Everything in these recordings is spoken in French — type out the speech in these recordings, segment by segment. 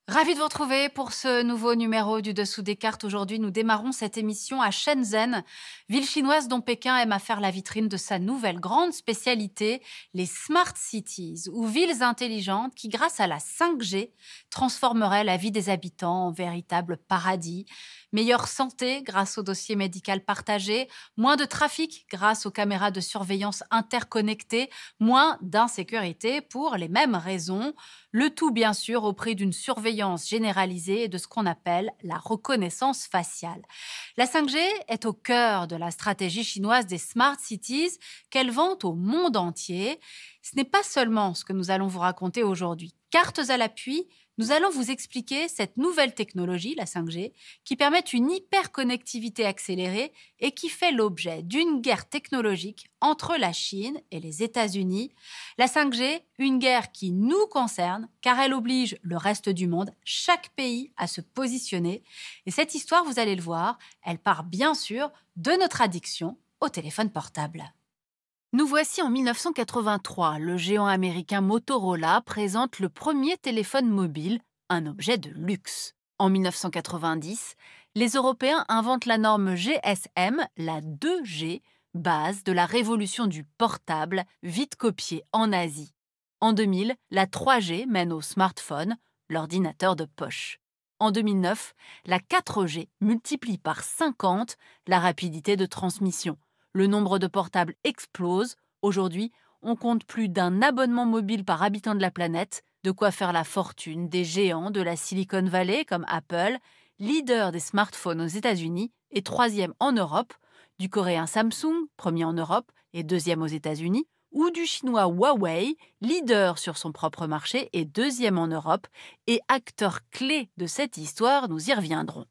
Ravi de vous retrouver pour ce nouveau numéro du Dessous des cartes. Aujourd'hui, nous démarrons cette émission à Shenzhen, ville chinoise dont Pékin aime à faire la vitrine de sa nouvelle grande spécialité, les Smart Cities, ou villes intelligentes qui, grâce à la 5G, transformeraient la vie des habitants en véritable paradis. Meilleure santé grâce au dossier médical partagé, moins de trafic grâce aux caméras de surveillance interconnectées, moins d'insécurité pour les mêmes raisons. Le tout, bien sûr, au prix d'une surveillance généralisée et de ce qu'on appelle la reconnaissance faciale. La 5G est au cœur de la stratégie chinoise des Smart Cities qu'elle vante au monde entier. Ce n'est pas seulement ce que nous allons vous raconter aujourd'hui. Cartes à l'appui, nous allons vous expliquer cette nouvelle technologie, la 5G, qui permet une hyperconnectivité accélérée et qui fait l'objet d'une guerre technologique entre la Chine et les États-Unis. La 5G, une guerre qui nous concerne car elle oblige le reste du monde, chaque pays, à se positionner. Et cette histoire, vous allez le voir, elle part bien sûr de notre addiction au téléphone portable. Nous voici en 1983. Le géant américain Motorola présente le premier téléphone mobile, un objet de luxe. En 1990, les Européens inventent la norme GSM, la 2G, base de la révolution du portable, vite copiée en Asie. En 2000, la 3G mène au smartphone, l'ordinateur de poche. En 2009, la 4G multiplie par 50 la rapidité de transmission. Le nombre de portables explose. Aujourd'hui, on compte plus d'un abonnement mobile par habitant de la planète, de quoi faire la fortune des géants de la Silicon Valley comme Apple, leader des smartphones aux États-Unis et troisième en Europe, du coréen Samsung, premier en Europe et deuxième aux États-Unis, ou du chinois Huawei, leader sur son propre marché et deuxième en Europe, et acteur clé de cette histoire, nous y reviendrons.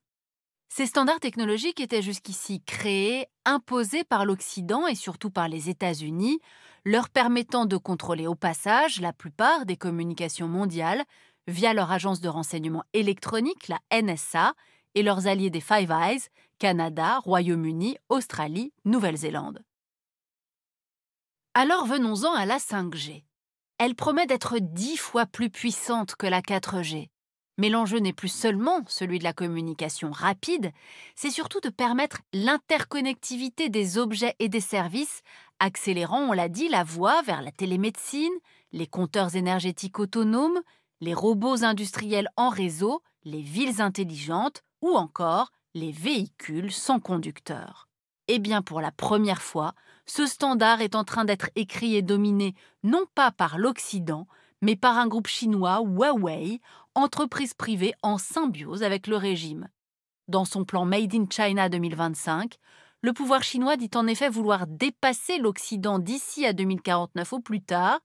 Ces standards technologiques étaient jusqu'ici créés, imposés par l'Occident et surtout par les États-Unis, leur permettant de contrôler au passage la plupart des communications mondiales via leur agence de renseignement électronique, la NSA, et leurs alliés des Five Eyes, Canada, Royaume-Uni, Australie, Nouvelle-Zélande. Alors venons-en à la 5G. Elle promet d'être 10 fois plus puissante que la 4G. Mais l'enjeu n'est plus seulement celui de la communication rapide, c'est surtout de permettre l'interconnectivité des objets et des services, accélérant, on l'a dit, la voie vers la télémédecine, les compteurs énergétiques autonomes, les robots industriels en réseau, les villes intelligentes ou encore les véhicules sans conducteur. Eh bien, pour la première fois, ce standard est en train d'être écrit et dominé non pas par l'Occident, mais par un groupe chinois, Huawei, entreprise privée en symbiose avec le régime. Dans son plan Made in China 2025, le pouvoir chinois dit en effet vouloir dépasser l'Occident d'ici à 2049 au plus tard,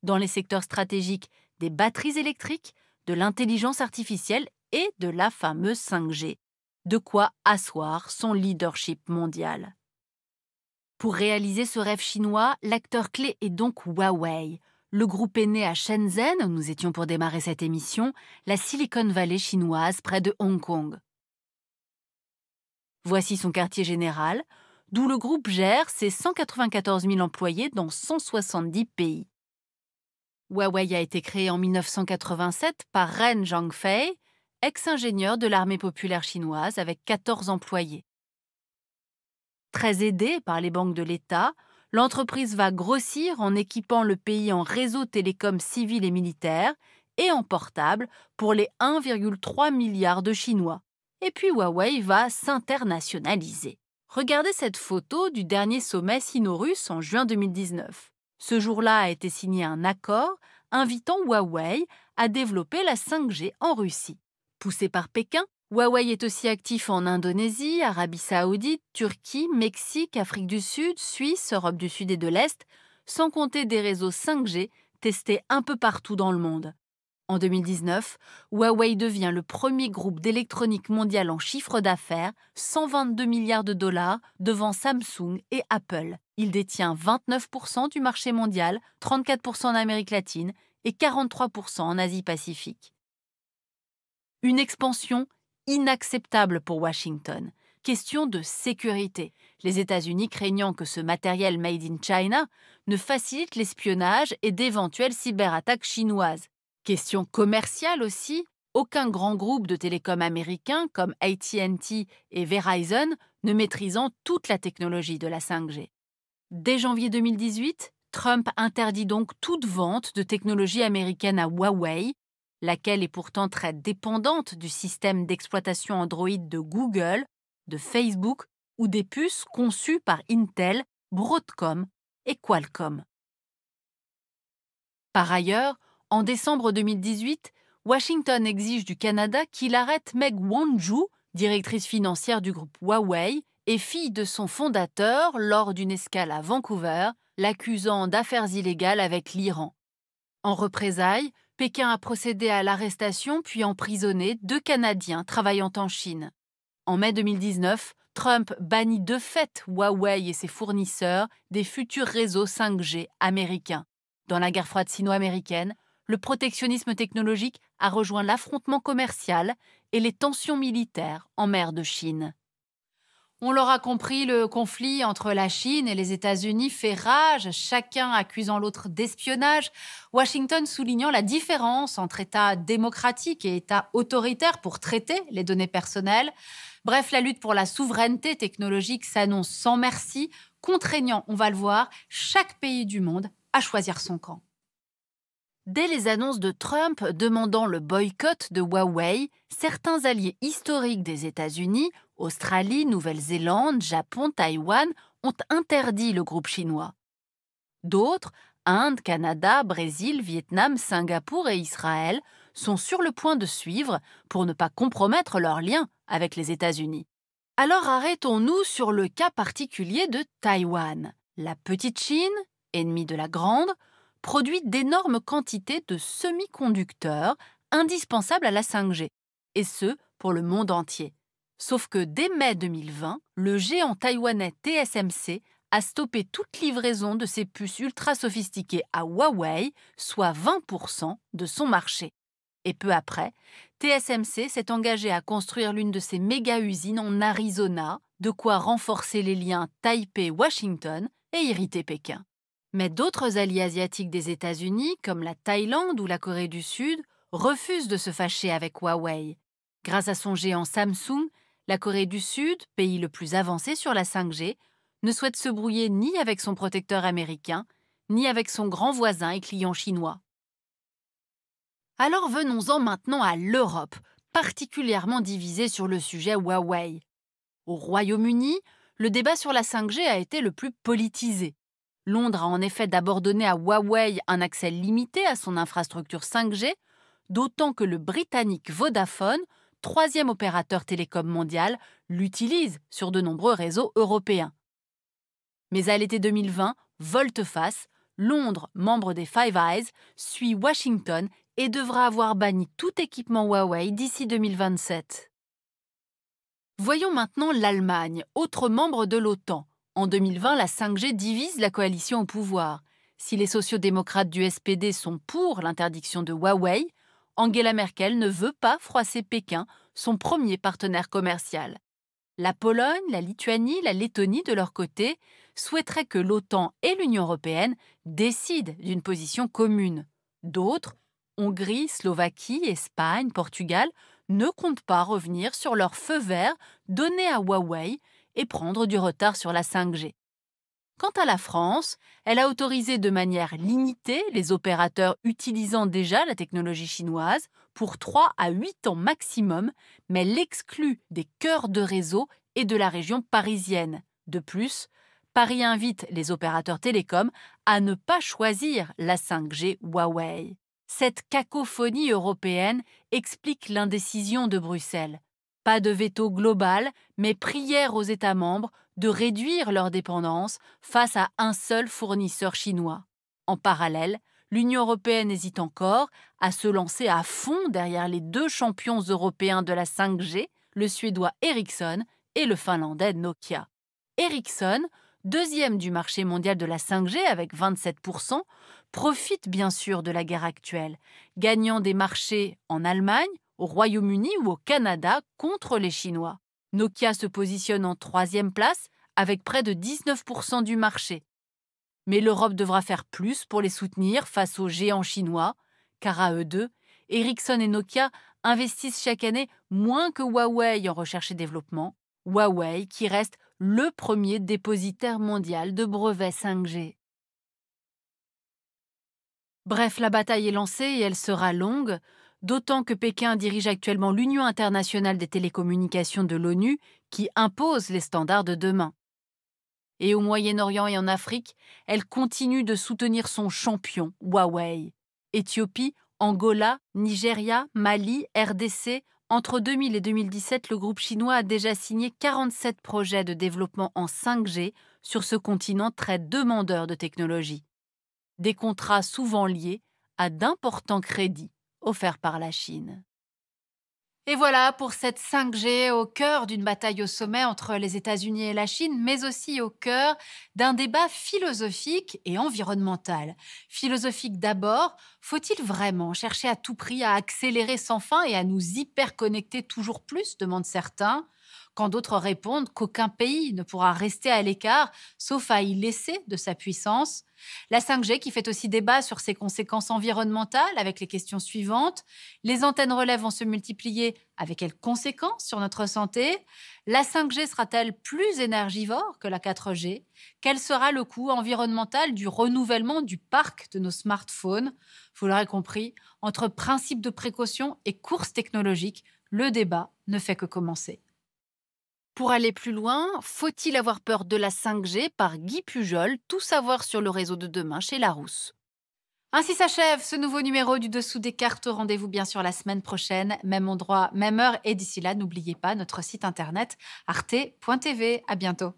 dans les secteurs stratégiques des batteries électriques, de l'intelligence artificielle et de la fameuse 5G. De quoi asseoir son leadership mondial. Pour réaliser ce rêve chinois, l'acteur clé est donc Huawei. Le groupe est né à Shenzhen, où nous étions pour démarrer cette émission, la Silicon Valley chinoise près de Hong Kong. Voici son quartier général, d'où le groupe gère ses 194 000 employés dans 170 pays. Huawei a été créé en 1987 par Ren Zhangfei, ex-ingénieur de l'armée populaire chinoise avec 14 employés. Très aidée par les banques de l'État, l'entreprise va grossir en équipant le pays en réseau télécom civil et militaire et en portable pour les 1,3 milliard de Chinois. Et puis Huawei va s'internationaliser. Regardez cette photo du dernier sommet sino-russe en juin 2019. Ce jour-là a été signé un accord invitant Huawei à développer la 5G en Russie. Poussé par Pékin, Huawei est aussi actif en Indonésie, Arabie Saoudite, Turquie, Mexique, Afrique du Sud, Suisse, Europe du Sud et de l'Est, sans compter des réseaux 5G testés un peu partout dans le monde. En 2019, Huawei devient le premier groupe d'électronique mondial en chiffre d'affaires, 122 milliards de dollars, devant Samsung et Apple. Il détient 29% du marché mondial, 34% en Amérique latine et 43% en Asie-Pacifique. Une expansion inacceptable pour Washington. Question de sécurité. Les États-Unis craignant que ce matériel made in China ne facilite l'espionnage et d'éventuelles cyberattaques chinoises. Question commerciale aussi. aucun grand groupe de télécom américain comme AT&T et Verizon ne maîtrisant toute la technologie de la 5G. Dès janvier 2018, Trump interdit donc toute vente de technologie américaine à Huawei, laquelle est pourtant très dépendante du système d'exploitation Android de Google, de Facebook ou des puces conçues par Intel, Broadcom et Qualcomm. Par ailleurs, en décembre 2018, Washington exige du Canada qu'il arrête Meg Wanzhou, directrice financière du groupe Huawei et fille de son fondateur lors d'une escale à Vancouver, l'accusant d'affaires illégales avec l'Iran. En représailles, Pékin a procédé à l'arrestation puis emprisonné 2 Canadiens travaillant en Chine. En mai 2019, Trump bannit de fait Huawei et ses fournisseurs des futurs réseaux 5G américains. Dans la guerre froide sino-américaine, le protectionnisme technologique a rejoint l'affrontement commercial et les tensions militaires en mer de Chine. On l'aura compris, le conflit entre la Chine et les États-Unis fait rage, chacun accusant l'autre d'espionnage, Washington soulignant la différence entre État démocratique et État autoritaire pour traiter les données personnelles. Bref, la lutte pour la souveraineté technologique s'annonce sans merci, contraignant, on va le voir, chaque pays du monde à choisir son camp. Dès les annonces de Trump demandant le boycott de Huawei, certains alliés historiques des États-Unis, Australie, Nouvelle-Zélande, Japon, Taïwan, ont interdit le groupe chinois. D'autres, Inde, Canada, Brésil, Vietnam, Singapour et Israël, sont sur le point de suivre pour ne pas compromettre leurs liens avec les États-Unis. Alors arrêtons-nous sur le cas particulier de Taïwan. La petite Chine, ennemie de la grande, produit d'énormes quantités de semi-conducteurs indispensables à la 5G, et ce, pour le monde entier. Sauf que dès mai 2020, le géant taïwanais TSMC a stoppé toute livraison de ses puces ultra sophistiquées à Huawei, soit 20% de son marché. Et peu après, TSMC s'est engagé à construire l'une de ses méga-usines en Arizona, de quoi renforcer les liens Taipei-Washington et irriter Pékin. Mais d'autres alliés asiatiques des États-Unis, comme la Thaïlande ou la Corée du Sud, refusent de se fâcher avec Huawei. Grâce à son géant Samsung, la Corée du Sud, pays le plus avancé sur la 5G, ne souhaite se brouiller ni avec son protecteur américain, ni avec son grand voisin et client chinois. Alors venons-en maintenant à l'Europe, particulièrement divisée sur le sujet Huawei. Au Royaume-Uni, le débat sur la 5G a été le plus politisé. Londres a en effet d'abord donné à Huawei un accès limité à son infrastructure 5G, d'autant que le britannique Vodafone, 3e opérateur télécom mondial, l'utilise sur de nombreux réseaux européens. Mais à l'été 2020, volte-face, Londres, membre des Five Eyes, suit Washington et devra avoir banni tout équipement Huawei d'ici 2027. Voyons maintenant l'Allemagne, autre membre de l'OTAN. En 2020, la 5G divise la coalition au pouvoir. Si les sociodémocrates du SPD sont pour l'interdiction de Huawei, Angela Merkel ne veut pas froisser Pékin, son premier partenaire commercial. La Pologne, la Lituanie, la Lettonie, de leur côté, souhaiteraient que l'OTAN et l'Union européenne décident d'une position commune. D'autres, Hongrie, Slovaquie, Espagne, Portugal, ne comptent pas revenir sur leur feu vert donné à Huawei et prendre du retard sur la 5G. Quant à la France, elle a autorisé de manière limitée les opérateurs utilisant déjà la technologie chinoise pour 3 à 8 ans maximum, mais l'exclut des cœurs de réseau et de la région parisienne. De plus, Paris invite les opérateurs télécoms à ne pas choisir la 5G Huawei. Cette cacophonie européenne explique l'indécision de Bruxelles. Pas de veto global, mais prière aux États membres de réduire leur dépendance face à un seul fournisseur chinois. En parallèle, l'Union européenne hésite encore à se lancer à fond derrière les 2 champions européens de la 5G, le suédois Ericsson et le finlandais Nokia. Ericsson, 2e du marché mondial de la 5G avec 27%, profite bien sûr de la guerre actuelle, gagnant des marchés en Allemagne, au Royaume-Uni ou au Canada contre les Chinois. Nokia se positionne en 3e place avec près de 19% du marché. Mais l'Europe devra faire plus pour les soutenir face aux géants chinois, car à eux deux, Ericsson et Nokia investissent chaque année moins que Huawei en recherche et développement. Huawei qui reste le premier dépositaire mondial de brevets 5G. Bref, la bataille est lancée et elle sera longue, d'autant que Pékin dirige actuellement l'Union internationale des télécommunications de l'ONU qui impose les standards de demain. Et au Moyen-Orient et en Afrique, elle continue de soutenir son champion, Huawei. Éthiopie, Angola, Nigeria, Mali, RDC. Entre 2000 et 2017, le groupe chinois a déjà signé 47 projets de développement en 5G sur ce continent très demandeur de technologie. Des contrats souvent liés à d'importants crédits offerts par la Chine. Et voilà pour cette 5G au cœur d'une bataille au sommet entre les États-Unis et la Chine, mais aussi au cœur d'un débat philosophique et environnemental. Philosophique d'abord, faut-il vraiment chercher à tout prix à accélérer sans fin et à nous hyper-connecter toujours plus, demandent certains, quand d'autres répondent qu'aucun pays ne pourra rester à l'écart, sauf à y laisser de sa puissance. La 5G qui fait aussi débat sur ses conséquences environnementales avec les questions suivantes. Les antennes relais vont se multiplier, avec quelles conséquences sur notre santé? La 5G sera-t-elle plus énergivore que la 4G? Quel sera le coût environnemental du renouvellement du parc de nos smartphones? Vous l'aurez compris, entre principe de précaution et course technologique, le débat ne fait que commencer. Pour aller plus loin, faut-il avoir peur de la 5G par Guy Pujol, tout savoir sur le réseau de demain chez Larousse. Ainsi s'achève ce nouveau numéro du Dessous des cartes. Rendez-vous bien sûr la semaine prochaine, même endroit, même heure. Et d'ici là, n'oubliez pas notre site internet arte.tv. À bientôt.